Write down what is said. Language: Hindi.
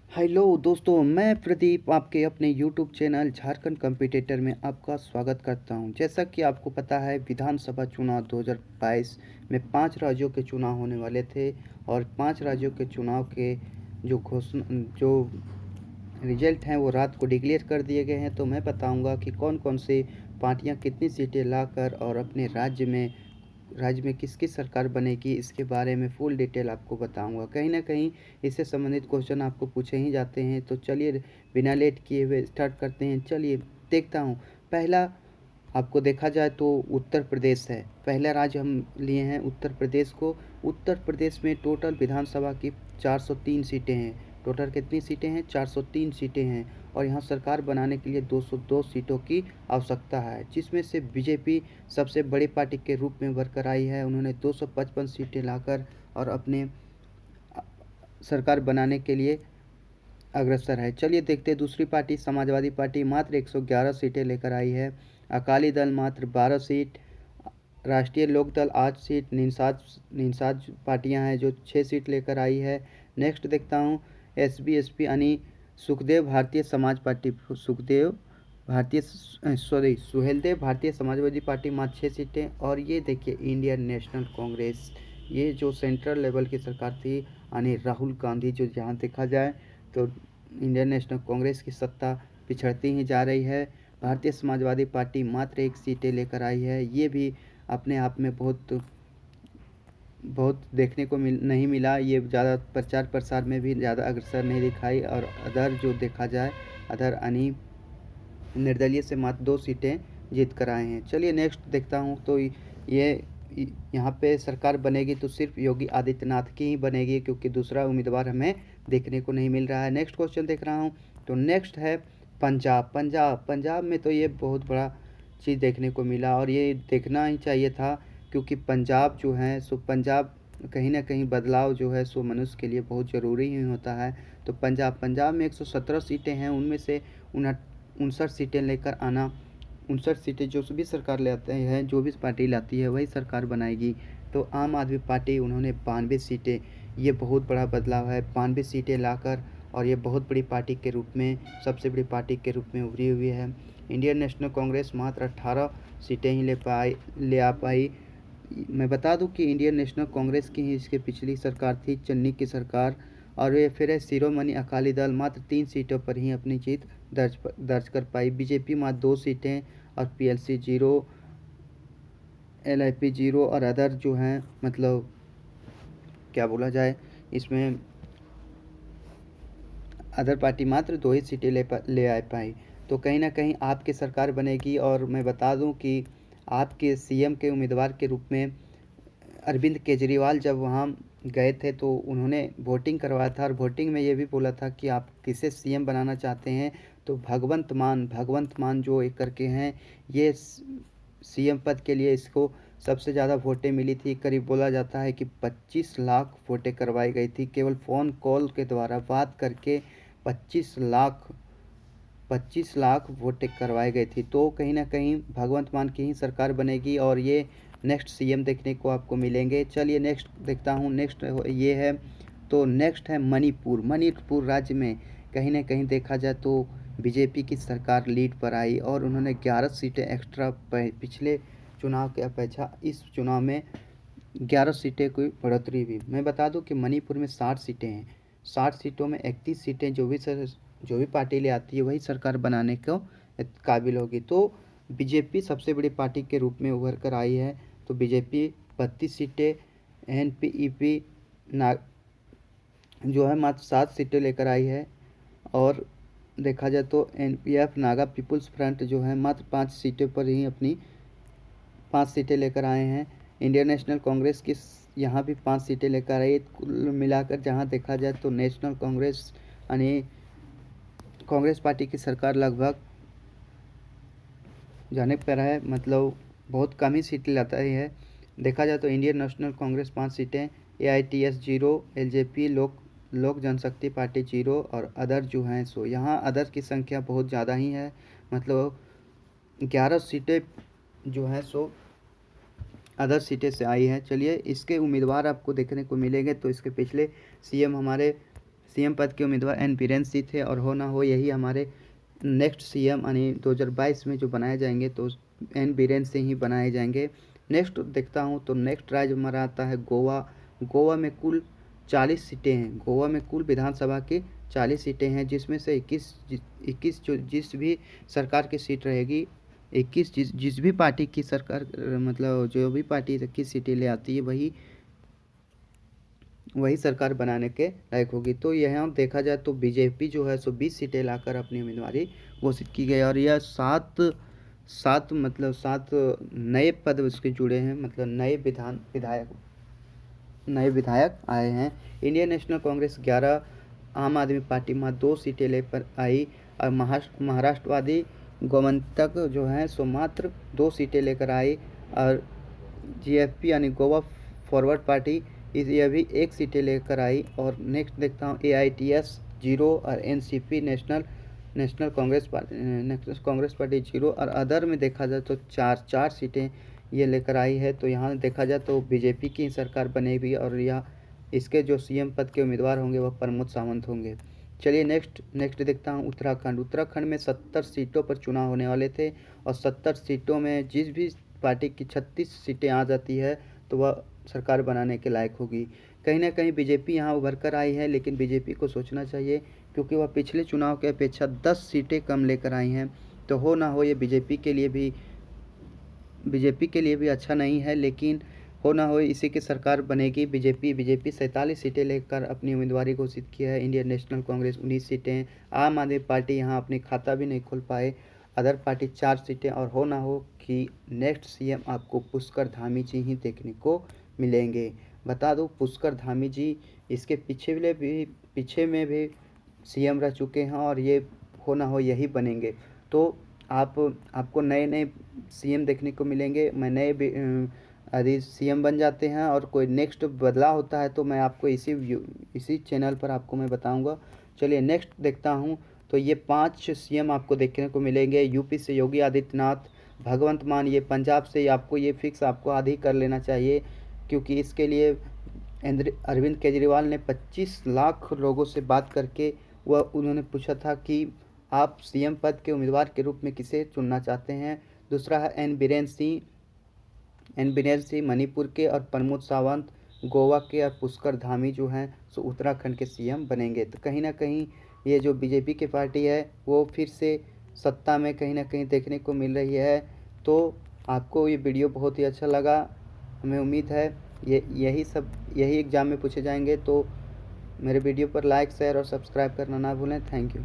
हेलो दोस्तों, मैं प्रदीप आपके अपने यूट्यूब चैनल झारखंड कॉम्पिटिटर में आपका स्वागत करता हूं। जैसा कि आपको पता है, विधानसभा चुनाव 2022 में 5 राज्यों के चुनाव होने वाले थे और 5 राज्यों के चुनाव के जो रिजल्ट हैं वो रात को डिक्लेयर कर दिए गए हैं। तो मैं बताऊंगा कि कौन कौन से पार्टियां कितनी सीटें लाकर और अपने राज्य में किसकी सरकार बनेगी, इसके बारे में फुल डिटेल आपको बताऊंगा। कहीं ना कहीं इससे संबंधित क्वेश्चन आपको पूछे ही जाते हैं। तो चलिए बिना लेट किए हुए स्टार्ट करते हैं। चलिए देखता हूँ। पहला आपको देखा जाए तो उत्तर प्रदेश है। पहला राज्य हम लिए हैं उत्तर प्रदेश को। उत्तर प्रदेश में टोटल विधानसभा की 403 सीटें हैं। टोटल कितनी सीटें हैं? 403 सीटें हैं। और यहाँ सरकार बनाने के लिए 202 सीटों की आवश्यकता है, जिसमें से बीजेपी सबसे बड़ी पार्टी के रूप में उभर कर आई है। उन्होंने 255 सीटें लाकर और अपने सरकार बनाने के लिए अग्रसर है। चलिए देखते हैं दूसरी पार्टी समाजवादी पार्टी मात्र 111 सीटें लेकर आई है। अकाली दल मात्र 12 सीट, राष्ट्रीय लोकदल 8 सीट, निषाद पार्टियां हैं जो 6 सीट लेकर आई है। नेक्स्ट देखता हूँ एसबीएसपी यानी सुहेलदेव भारतीय समाजवादी पार्टी मात्र 6 सीटें। और ये देखिए इंडियन नेशनल कांग्रेस, ये जो सेंट्रल लेवल की सरकार थी यानी राहुल गांधी, जो जहाँ देखा जाए तो इंडियन नेशनल कांग्रेस की सत्ता पिछड़ती ही जा रही है। भारतीय समाजवादी पार्टी मात्र 1 सीटें लेकर आई है। ये भी अपने आप में बहुत देखने को नहीं मिला। ये ज़्यादा प्रचार प्रसार में भी ज़्यादा अग्रसर नहीं दिखाई। और अदर जो देखा जाए, अदर यानी निर्दलीय से मात्र 2 सीटें जीत कर आए हैं। चलिए नेक्स्ट देखता हूँ। तो ये यहाँ पे सरकार बनेगी तो सिर्फ योगी आदित्यनाथ की ही बनेगी, क्योंकि दूसरा उम्मीदवार हमें देखने को नहीं मिल रहा है। नेक्स्ट क्वेश्चन देख रहा हूँ। तो नेक्स्ट है पंजाब में तो ये बहुत बड़ा चीज़ देखने को मिला और ये देखना ही चाहिए था, क्योंकि पंजाब जो है सो पंजाब कहीं ना कहीं बदलाव जो है सो मनुष्य के लिए बहुत ज़रूरी ही होता है। तो पंजाब में 117 सीटें हैं, उनमें से 59 सीटें लेकर आना। 59 सीटें जो भी सरकार ले आते हैं, जो भी पार्टी लाती है वही सरकार बनाएगी। तो आम आदमी पार्टी उन्होंने 92 सीटें, ये बहुत बड़ा बदलाव है। 92 सीटें लाकर और ये बहुत बड़ी पार्टी के रूप में, सबसे बड़ी पार्टी के रूप में उभरी हुई है। इंडियन नेशनल कांग्रेस मात्र 18 सीटें ही ले आ पाई। मैं बता दूं कि इंडियन नेशनल कांग्रेस की ही इसके पिछली सरकार थी, चन्नी की सरकार। और ये फिर है शिरोमणि अकाली दल, मात्र 3 सीटों पर ही अपनी जीत दर्ज कर पाई। बीजेपी मात्र 2 सीटें और पीएलसी 0, एलआईपी 0 और अदर जो हैं, मतलब क्या बोला जाए, इसमें अदर पार्टी मात्र 2 ही सीटें ले आ पाई। तो कहीं ना कहीं आपकी सरकार बनेगी। और मैं बता दूं कि आपके सीएम के उम्मीदवार के रूप में अरविंद केजरीवाल जब वहाँ गए थे तो उन्होंने वोटिंग करवाया था और वोटिंग में ये भी बोला था कि आप किसे सीएम बनाना चाहते हैं। तो भगवंत मान जो एक करके हैं, ये सीएम पद के लिए इसको सबसे ज़्यादा वोटें मिली थी। करीब बोला जाता है कि 25 लाख वोटें करवाई गई थी, केवल फ़ोन कॉल के द्वारा बात करके 25 लाख वोटें करवाई गई थी। तो कहीं ना कहीं भगवंत मान की ही सरकार बनेगी और ये नेक्स्ट सीएम देखने को आपको मिलेंगे। चलिए नेक्स्ट देखता हूँ। नेक्स्ट ये है, तो नेक्स्ट है मणिपुर राज्य में कहीं ना कहीं देखा जाए तो बीजेपी की सरकार लीड पर आई और उन्होंने 11 सीटें एक्स्ट्रा, पिछले चुनाव के अपेक्षा इस चुनाव में 11 सीटें की बढ़ोतरी हुई। मैं बता दूं कि मणिपुर में 60 सीटें हैं। 60 सीटों में 31 सीटें जो भी पार्टी ले आती है वही सरकार बनाने को काबिल होगी। तो बीजेपी सबसे बड़ी पार्टी के रूप में उभर कर आई है। तो बीजेपी 32 सीटें, एनपीईपी ना जो है मात्र 7 सीटें लेकर आई है। और देखा जाए तो एनपीएफ नागा पीपुल्स फ्रंट जो है मात्र 5 सीटों पर ही अपनी 5 सीटें लेकर आए हैं। इंडियन नेशनल कांग्रेस की यहाँ भी 5 सीटें लेकर आई। कुल मिलाकर जहाँ देखा जाए तो नेशनल कांग्रेस यानी कांग्रेस पार्टी की सरकार लगभग जाने पर है, मतलब बहुत कम ही सीटें लाता ही है। देखा जाए तो इंडियन नेशनल कांग्रेस 5 सीटें, एआईटीएस 0, एलजेपी लोक जनशक्ति पार्टी 0 और अदर जो हैं सो यहाँ अदर की संख्या बहुत ज़्यादा ही है, मतलब 11 सीटें जो हैं सो अदर सीटें से आई हैं। चलिए इसके उम्मीदवार आपको देखने को मिलेंगे। तो इसके पिछले सीएम पद के उम्मीदवार एन बीरेन सिंह थे और हो ना हो यही हमारे नेक्स्ट सीएम यानी 2022 में जो बनाए जाएंगे तो एन बीरेन सिंह ही बनाए जाएंगे। नेक्स्ट देखता हूँ तो नेक्स्ट राज्य हमारा आता है गोवा। गोवा में कुल 40 सीटें हैं। गोवा में कुल विधानसभा की 40 सीटें हैं, जिसमें से 21 जो जिस भी सरकार की सीट रहेगी 21 जिस भी पार्टी की सरकार मतलब जो भी पार्टी 21 सीटें ले आती है वही सरकार बनाने के लायक होगी। तो यहाँ देखा जाए तो बीजेपी जो है सो 20 सीटें लाकर अपनी उम्मीदवारी घोषित की गई और यह सात नए पद उसके जुड़े हैं, मतलब नए विधायक आए हैं। इंडियन नेशनल कांग्रेस 11, आम आदमी पार्टी 2 सीटें लेकर आई और महाराष्ट्रवादी गोमंतक जो है सो मात्र 2 सीटें लेकर आई और जीएफपी यानी गोवा फॉरवर्ड पार्टी यह भी 1 सीटें लेकर आई। और नेक्स्ट देखता हूँ AITS 0 और NCP नेशनल कांग्रेस पार्टी 0 और अदर में देखा जाए तो 4 सीटें ये लेकर आई है। तो यहाँ देखा जाए तो बीजेपी की सरकार बनेगी और यह इसके जो सीएम पद के उम्मीदवार होंगे वह प्रमोद सावंत होंगे। चलिए नेक्स्ट देखता हूँ उत्तराखंड में 70 सीटों पर चुनाव होने वाले थे और 70 सीटों में जिस भी पार्टी की 36 सीटें आ जाती है तो वह सरकार बनाने के लायक होगी। कहीं ना कहीं बीजेपी यहाँ उभर कर आई है, लेकिन बीजेपी को सोचना चाहिए क्योंकि वह पिछले चुनाव के अपेक्षा 10 सीटें कम लेकर आई हैं। तो हो ना हो ये बीजेपी के लिए भी अच्छा नहीं है, लेकिन हो ना हो इसी की सरकार बनेगी। बीजेपी 47 सीटें लेकर अपनी उम्मीदवारी घोषित किया है। इंडियन नेशनल कांग्रेस 19 सीटें, आम आदमी पार्टी यहाँ अपनी खाता भी नहीं खोल पाए, अदर पार्टी 4 सीटें और हो ना हो कि नेक्स्ट सीएम आपको पुष्कर धामी जी ही देखने को मिलेंगे। बता दूं पुष्कर धामी जी इसके पीछे में भी सीएम रह चुके हैं और ये हो ना हो यही बनेंगे। तो आपको नए सीएम देखने को मिलेंगे। यदि सीएम बन जाते हैं और कोई नेक्स्ट बदलाव होता है तो मैं आपको इसी चैनल पर आपको मैं बताऊंगा। चलिए नेक्स्ट देखता हूं तो ये 5 सीएम आपको देखने को मिलेंगे। यूपी से योगी आदित्यनाथ, भगवंत मान, ये पंजाब से आपको ये फिक्स आपको आधी कर लेना चाहिए क्योंकि इसके लिए अरविंद केजरीवाल ने 25 लाख लोगों से बात करके उन्होंने पूछा था कि आप सीएम पद के उम्मीदवार के रूप में किसे चुनना चाहते हैं। दूसरा है एन बीरेन सिंह मणिपुर के और प्रमोद सावंत गोवा के और पुष्कर धामी जो हैं सो उत्तराखंड के सीएम बनेंगे। तो कहीं ना कहीं ये जो बीजेपी की पार्टी है वो फिर से सत्ता में कहीं ना कहीं देखने को मिल रही है। तो आपको ये वीडियो बहुत ही अच्छा लगा, हमें उम्मीद है यही एग्ज़ाम में पूछे जाएंगे। तो मेरे वीडियो पर लाइक, शेयर और सब्सक्राइब करना ना भूलें। Thank you.